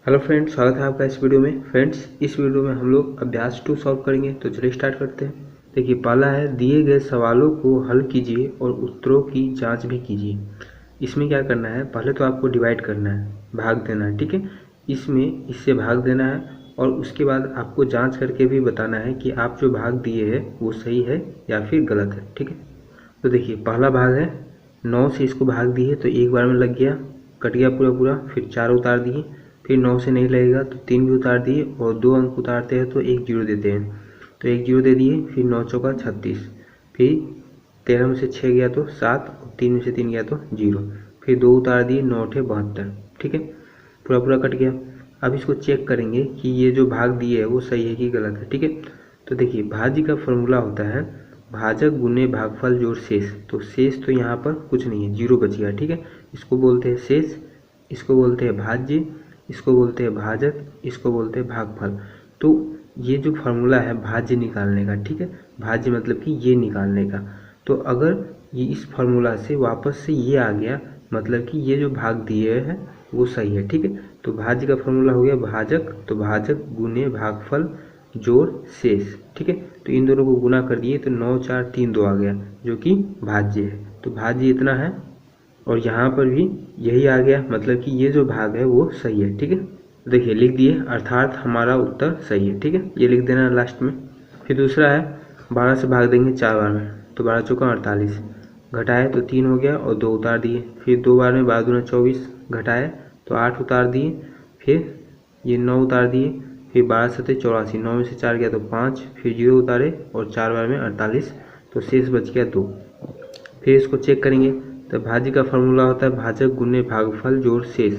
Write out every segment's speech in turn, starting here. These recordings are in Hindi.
हेलो फ्रेंड्स, स्वागत है आपका इस वीडियो में। फ्रेंड्स, इस वीडियो में हम लोग अभ्यास 2 सॉल्व करेंगे। तो चलिए स्टार्ट करते हैं। देखिए, पहला है दिए गए सवालों को हल कीजिए और उत्तरों की जांच भी कीजिए। इसमें क्या करना है, पहले तो आपको डिवाइड करना है, भाग देना है। ठीक है, इसमें इससे भाग देना है और उसके बाद आपको जाँच करके भी बताना है कि आप जो भाग दिए है वो सही है या फिर गलत है। ठीक है, तो देखिए पहला भाग है 9 से इसको भाग दिए तो एक बार में लग गया, कट गया पूरा पूरा। फिर 4 उतार दिए, फिर 9 से नहीं लगेगा तो 3 भी उतार दिए और 2 अंक उतारते हैं तो एक जीरो देते हैं, तो एक जीरो दे दिए। फिर 9 चौका 36, फिर 13 में से 6 गया तो 7 और 3 में से 3 गया तो 0। फिर 2 उतार दिए, 9 8 72। ठीक है, पूरा पूरा कट गया। अब इसको चेक करेंगे कि ये जो भाग दिए है वो सही है कि गलत है। ठीक है, तो देखिए भाज्य का फॉर्मूला होता है भाजक गुने भागफल जोड़ शेष। तो शेष तो यहाँ पर कुछ नहीं है, जीरो बच गया। ठीक है, इसको बोलते हैं शेष, इसको बोलते हैं भाज्य, इसको बोलते हैं भाजक, इसको बोलते हैं भागफल। तो ये जो फॉर्मूला है भाज्य निकालने का, ठीक है, भाज्य मतलब कि ये निकालने का। तो अगर ये इस फॉर्मूला से वापस से ये आ गया, मतलब कि ये जो भाग दिए हैं वो सही है। ठीक है, तो भाज्य का फॉर्मूला हो गया भाजक, तो भाजक गुने भागफल जोड़ शेष। ठीक है, तो इन दोनों को गुना कर दिए तो 9 4 3 2 आ गया, जो कि भाज्य है। तो भाज्य इतना है और यहाँ पर भी यही आ गया, मतलब कि ये जो भाग है वो सही है। ठीक है, देखिए लिख दिए, अर्थात हमारा उत्तर सही है। ठीक है, ये लिख देना लास्ट में। फिर दूसरा है 12 से भाग देंगे 4 बार में, तो 12 चौका 48, घटाए तो 3 हो गया और 2 उतार दिए। फिर 2 बार में 12 दूना 24, घटाए तो 8 उतार दिए। फिर ये 9 उतार दिए, फिर 12 सत्ते 84, 9 में से 4 गया तो 5, फिर 0 उतारे और 4 बार में 48, तो शेष बच गया 2। फिर इसको चेक करेंगे तो भाज्य का फॉर्मूला होता है भाजक गुने भागफल जोड़ शेष।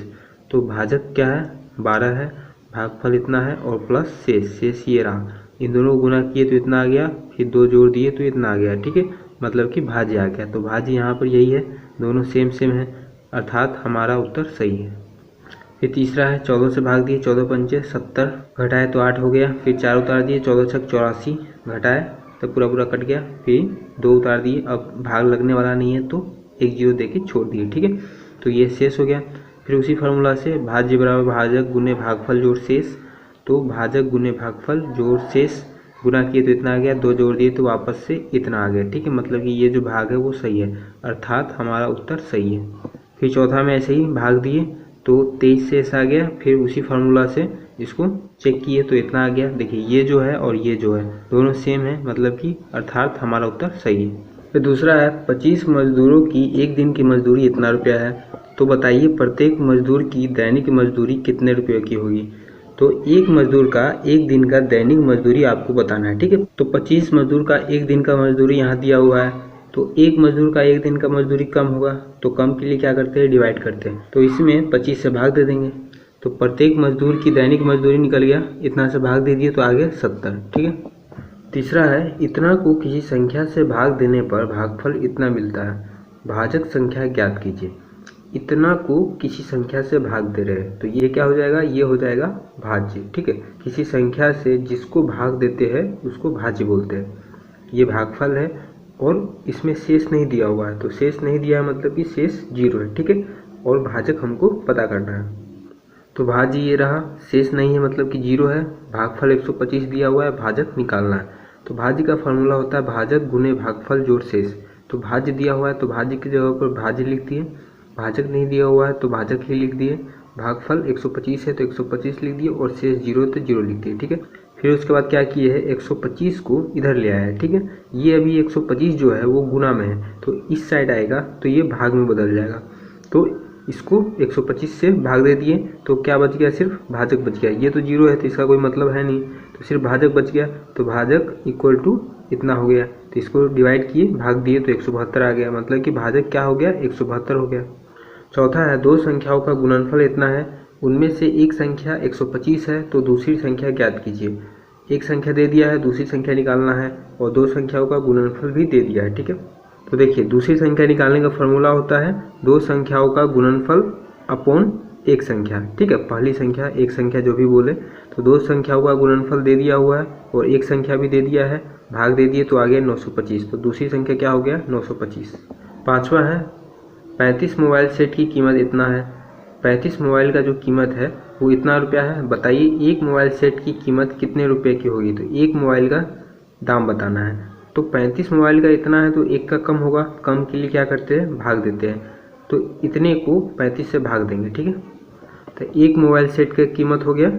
तो भाजक क्या है, 12 है, भागफल इतना है और प्लस शेष, शेष ये रहा। इन दोनों को गुना किए तो इतना आ गया, फिर 2 जोड़ दिए तो इतना आ गया। ठीक है, मतलब कि भाज्य आ गया। तो भाज्य यहाँ पर यही है, दोनों सेम सेम है, अर्थात हमारा उत्तर सही है। फिर तीसरा है 14 से भाग दिए, 14 पंचे 70, घटाए तो 8 हो गया। फिर 4 उतार दिए, 14 छक 84, घटाए तो पूरा पूरा कट गया। फिर 2 उतार दिए, अब भाग लगने वाला नहीं है तो एक जीरो दे के छोड़ दिए। ठीक है, तो ये शेष हो गया। फिर उसी फार्मूला से भाज्य बराबर भाजक गुने भागफल जोड़ शेष। तो भाजक गुने भागफल जोड़ शेष गुना किए तो इतना आ गया, 2 जोड़ दिए तो वापस से इतना आ गया। ठीक है, मतलब कि ये जो भाग है वो सही है, अर्थात हमारा उत्तर सही है। फिर चौथा में ऐसे ही भाग दिए तो 23 शेष आ गया। फिर उसी फार्मूला से इसको चेक किए तो इतना आ गया। देखिए ये जो है और ये जो है दोनों सेम है, मतलब कि अर्थात हमारा उत्तर सही है। फिर दूसरा है 25 मजदूरों की एक दिन की मजदूरी इतना रुपया है, तो बताइए प्रत्येक मजदूर की दैनिक मजदूरी कितने रुपये की होगी। तो एक मजदूर का एक दिन का दैनिक मजदूरी आपको बताना है। ठीक है, तो 25 मजदूर का एक दिन का मजदूरी यहाँ दिया हुआ है, तो एक मजदूर का एक दिन का मजदूरी कम होगा, तो कम के लिए क्या करते हैं, डिवाइड करते हैं। तो इसमें 25 से भाग दे देंगे, तो प्रत्येक मजदूर की दैनिक मजदूरी निकल गया, इतना से भाग दे दिए तो आ गया 70। ठीक है, तीसरा है इतना को किसी संख्या से भाग देने पर भागफल इतना मिलता है, भाजक संख्या ज्ञात कीजिए। इतना को किसी संख्या से भाग दे रहे हैं तो ये क्या हो जाएगा, ये हो जाएगा भाज्य। ठीक है, किसी संख्या से जिसको भाग देते हैं उसको भाज्य बोलते हैं। ये भागफल है और इसमें शेष नहीं दिया हुआ है, तो शेष नहीं दिया है मतलब कि शेष 0 है। ठीक है, और भाजक हमको पता करना है, तो भाज्य ये रहा, शेष नहीं है मतलब कि 0 है, भागफल 125 दिया हुआ है, भाजक निकालना है। तो भाज्य का फॉर्मूला होता है भाजक गुने भागफल जोड़ शेष। तो भाज्य दिया हुआ है तो भाज्य की जगह पर भाज्य लिख दिए, भाजक नहीं दिया हुआ है तो भाजक ही लिख दिए, भागफल 125 है तो 125 लिख दिए और शेष 0 है तो 0 लिख दिए। ठीक है, फिर उसके बाद क्या किए है, 125 को इधर ले आया है। ठीक है, ये अभी 125 जो है वो गुना में है, तो इस साइड आएगा तो ये भाग में बदल जाएगा। तो इसको 125 से भाग दे दिए तो क्या बच गया, सिर्फ भाजक बच गया। ये तो 0 है तो इसका कोई मतलब है नहीं, तो सिर्फ भाजक बच गया। तो भाजक इक्वल टू इतना हो गया, तो इसको डिवाइड किए भाग दिए तो 172 आ गया, मतलब कि भाजक क्या हो गया, 172 हो गया। चौथा है दो संख्याओं का गुणनफल इतना है, उनमें से एक संख्या 125 है तो दूसरी संख्या ज्ञात कीजिए। एक संख्या दे दिया है, दूसरी संख्या निकालना है और दो संख्याओं का गुणनफल भी दे दिया है। ठीक है, तो देखिए दूसरी संख्या निकालने का फॉर्मूला होता है दो संख्याओं का गुणनफल अपॉन एक संख्या। ठीक है, पहली संख्या एक संख्या जो भी बोले, तो दो संख्याओं का गुणनफल दे दिया हुआ है और एक संख्या भी दे दिया है, भाग दे दिए तो आ गया 925, तो दूसरी संख्या क्या हो गया 925। पांचवा है 35 मोबाइल सेट की कीमत इतना है। 35 मोबाइल का जो कीमत है वो इतना रुपया है। बताइए एक मोबाइल सेट की कीमत कितने रुपए की होगी। तो एक मोबाइल का दाम बताना है। तो 35 मोबाइल का इतना है तो एक का कम होगा, कम के लिए क्या करते हैं, भाग देते हैं। तो इतने को 35 से भाग देंगे, ठीक है। तो एक मोबाइल सेट का कीमत हो गया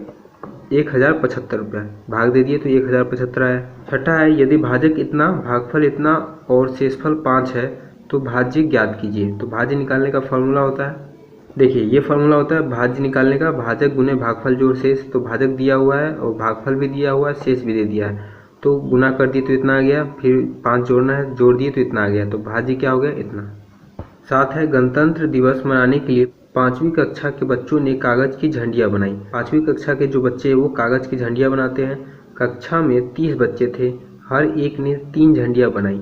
1075 रुपया, भाग दे दिए तो 1075 आया। छठा है, यदि भाजक इतना, भागफल इतना और शेषफल 5 है तो भाज्य ज्ञात कीजिए। तो भाज्य निकालने का फॉर्मूला होता है, देखिए ये फार्मूला होता है भाज्य निकालने का, भाजक गुने भागफल जोड़ शेष। तो भाजक दिया हुआ है और भागफल भी दिया हुआ है, शेष भी दे दिया है। तो गुना कर दिए तो इतना आ गया, फिर 5 जोड़ना है, जोड़ दिए तो इतना आ गया। तो भाज्य क्या हो गया, इतना। साथ है, गणतंत्र दिवस मनाने के लिए 5वीं कक्षा के बच्चों ने कागज की झंडियाँ बनाई। 5वीं कक्षा के जो बच्चे हैं वो कागज की झंडियाँ बनाते हैं। कक्षा में 30 बच्चे थे, हर एक ने 3 झंडियाँ बनाई।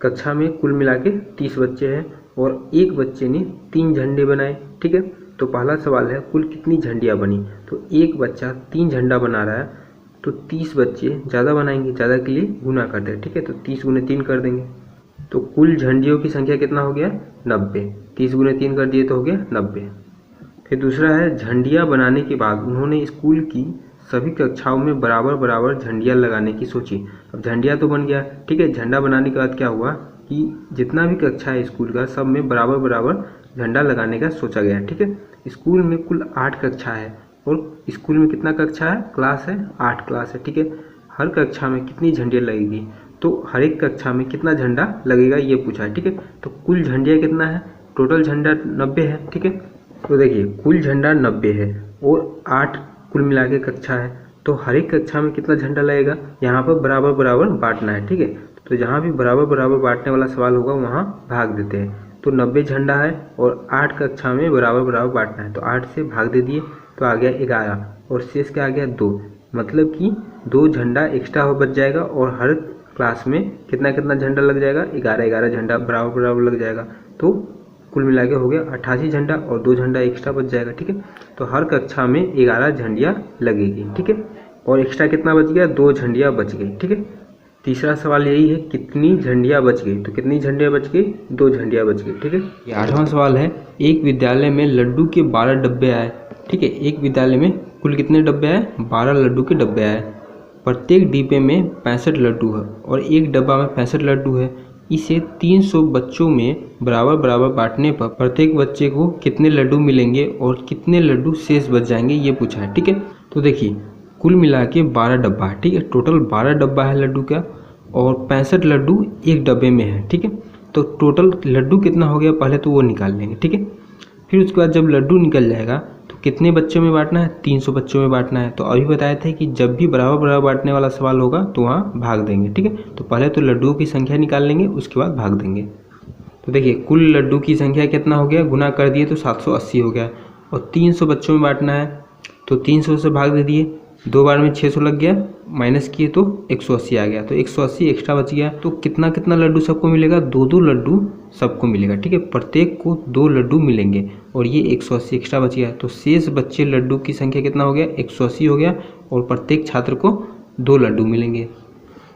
कक्षा में कुल मिला के 30 बच्चे हैं और एक बच्चे ने 3 झंडे बनाए, ठीक है। तो पहला सवाल है कुल कितनी झंडियाँ बनी। तो एक बच्चा 3 झंडा बना रहा है तो 30 बच्चे ज़्यादा बनाएंगे, ज़्यादा के लिए गुना कर दे, ठीक है। तो 30 गुने 3 कर देंगे तो कुल झंडियों की संख्या कितना हो गया, 90। 30 गुने 3 कर दिए तो हो गया 90। फिर दूसरा है, झंडियाँ बनाने के बाद उन्होंने स्कूल की सभी कक्षाओं में बराबर बराबर झंडियाँ लगाने की सोची। अब झंडियाँ तो बन गया, ठीक है। झंडा बनाने के बाद क्या हुआ कि जितना भी कक्षा है स्कूल का सब में बराबर बराबर झंडा लगाने का सोचा गया, ठीक है। स्कूल में कुल 8 कक्षा है और स्कूल में कितना कक्षा है, क्लास है, 8 क्लास है, ठीक है। हर कक्षा में कितनी झंडियाँ लगेगी, तो हर एक कक्षा में कितना झंडा लगेगा ये पूछा है, ठीक है। तो कुल झंडियाँ कितना है, टोटल झंडा 90 है, ठीक है। तो देखिए कुल झंडा 90 है और 8 कुल मिला के कक्षा है, तो हर एक कक्षा में कितना झंडा लगेगा, यहाँ पर बराबर बराबर बांटना है, ठीक है। तो जहाँ भी बराबर बराबर बांटने वाला सवाल होगा वहाँ भाग देते हैं। तो 90 झंडा है और 8 कक्षा में बराबर बराबर बांटना है, तो 8 से भाग दे दिए तो आ गया 11 और शेष क्या आ गया 2। मतलब कि 2 झंडा एक्स्ट्रा बच जाएगा और हर क्लास में कितना कितना झंडा लग जाएगा, 11 झंडा बराबर बराबर लग जाएगा। तो कुल मिला के हो गया 88 झंडा और 2 झंडा एक्स्ट्रा बच जाएगा, ठीक है। तो हर कक्षा में 11 झंडियाँ लगेगी, ठीक है। और एक्स्ट्रा कितना बच गया, 2 झंडियाँ बच गई, ठीक है। तीसरा सवाल यही है, कितनी झंडियाँ बच गई। तो कितनी झंडियाँ बच गई, 2 झंडियाँ बच गई, ठीक है। ये 8वां सवाल है, एक विद्यालय में लड्डू के 12 डब्बे आए, ठीक है। एक विद्यालय में कुल कितने डब्बे आए, 12 लड्डू के डब्बे आए। प्रत्येक डिब्बे में 65 लड्डू है और एक डब्बा में 65 लड्डू है। इसे 300 बच्चों में बराबर बराबर बांटने पर प्रत्येक बच्चे को कितने लड्डू मिलेंगे और कितने लड्डू शेष बच जाएंगे ये पूछा है, ठीक है। तो देखिए कुल मिला के 12 डब्बा है, ठीक है। टोटल 12 डब्बा है लड्डू का और 65 लड्डू एक डब्बे में है, ठीक है। तो टोटल लड्डू कितना हो गया पहले तो वो निकाल लेंगे, ठीक है। फिर उसके बाद जब लड्डू निकल जाएगा तो कितने बच्चों में बांटना है, 300 बच्चों में बांटना है। तो अभी बताए थे कि जब भी बराबर बराबर बांटने वाला सवाल होगा तो वहाँ भाग देंगे, ठीक है। तो पहले तो लड्डुओं की संख्या निकाल लेंगे, उसके बाद भाग देंगे। तो देखिए कुल लड्डू की संख्या कितना हो गया, गुना कर दिए तो 780 हो गया और 300 बच्चों में बांटना है तो 300 से भाग दे दिए, 2 बार में 600 लग गया, माइनस किए तो 180 आ गया। तो 180 एक्स्ट्रा बच गया। तो कितना कितना लड्डू सबको मिलेगा, 2 लड्डू सबको मिलेगा, ठीक है। प्रत्येक को 2 लड्डू मिलेंगे और ये 180 एक्स्ट्रा बच गया। तो शेष बच्चे लड्डू की संख्या कितना हो गया, 180 हो गया और प्रत्येक छात्र को 2 लड्डू मिलेंगे।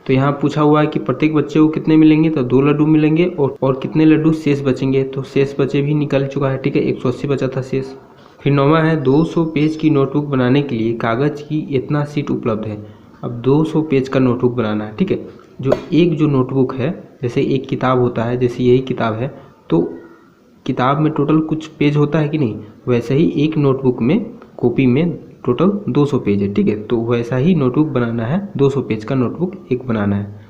तो यहाँ पूछा हुआ है कि प्रत्येक बच्चे को कितने मिलेंगे, तो 2 लड्डू मिलेंगे और कितने लड्डू शेष बचेंगे। तो शेष बचे भी निकल चुका है, ठीक है। 180 बचा था शेष। फिर 9वां है, 200 पेज की नोटबुक बनाने के लिए कागज़ की इतना सीट उपलब्ध है। अब 200 पेज का नोटबुक बनाना है, ठीक है। जो नोटबुक है, जैसे एक किताब होता है, जैसे यही किताब है तो किताब में टोटल कुछ पेज होता है कि नहीं, वैसे ही एक नोटबुक में कॉपी में टोटल 200 पेज है, ठीक है। तो वैसा ही नोटबुक बनाना है, 200 पेज का नोटबुक एक बनाना है।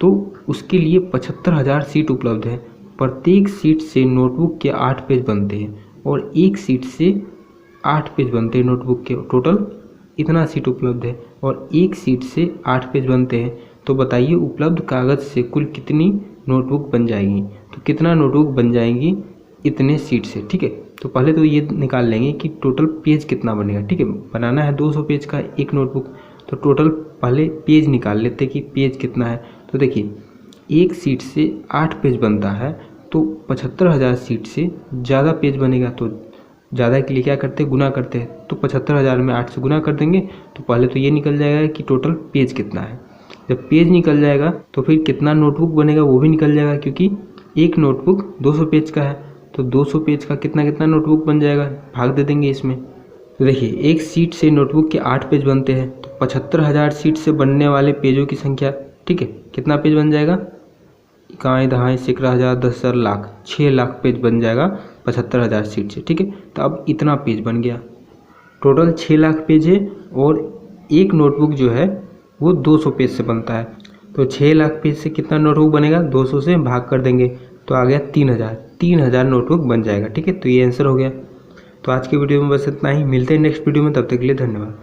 तो उसके लिए 75,000 सीट उपलब्ध है। प्रत्येक सीट से नोटबुक के 8 पेज बनते हैं और एक सीट से 8 पेज बनते हैं नोटबुक के। टोटल इतना सीट उपलब्ध है और एक सीट से 8 पेज बनते हैं। तो बताइए उपलब्ध कागज़ से कुल कितनी नोटबुक बन जाएगी। तो कितना नोटबुक बन जाएंगी इतने सीट से, ठीक है। तो पहले तो ये निकाल लेंगे कि टोटल पेज कितना बनेगा, ठीक है। बनाना है 200 पेज का एक नोटबुक, तो टोटल पहले पेज निकाल लेते कि पेज कितना है। तो देखिए एक सीट से 8 पेज बनता है तो 75,000 सीट से ज़्यादा पेज बनेगा। तो ज़्यादा के लिए क्या करते हैं, गुना करते हैं। तो 75,000 में 8 से गुना कर देंगे तो पहले तो ये निकल जाएगा कि टोटल पेज कितना है। जब पेज निकल जाएगा तो फिर कितना नोटबुक बनेगा वो भी निकल जाएगा, क्योंकि एक नोटबुक 200 पेज का है। तो 200 पेज का कितना कितना नोटबुक बन जाएगा, भाग दे देंगे इसमें। तो देखिए एक सीट से नोटबुक के 8 पेज बनते हैं, तो 75,000 सीट से बनने वाले पेजों की संख्या, ठीक है, कितना पेज बन जाएगा, इकाई दहाई सैकड़ा हज़ार 10,000 लाख 6 लाख पेज बन जाएगा 75,000 सीट से, ठीक है। तो अब इतना पेज बन गया, टोटल 6 लाख पेज है और एक नोटबुक जो है वो 200 पेज से बनता है। तो 6 लाख पेज से कितना नोटबुक बनेगा, 200 से भाग कर देंगे तो आ गया 3,000 नोटबुक बन जाएगा, ठीक है। तो ये आंसर हो गया। तो आज के वीडियो में बस इतना ही, मिलते हैं नेक्स्ट वीडियो में, तब तक के लिए धन्यवाद।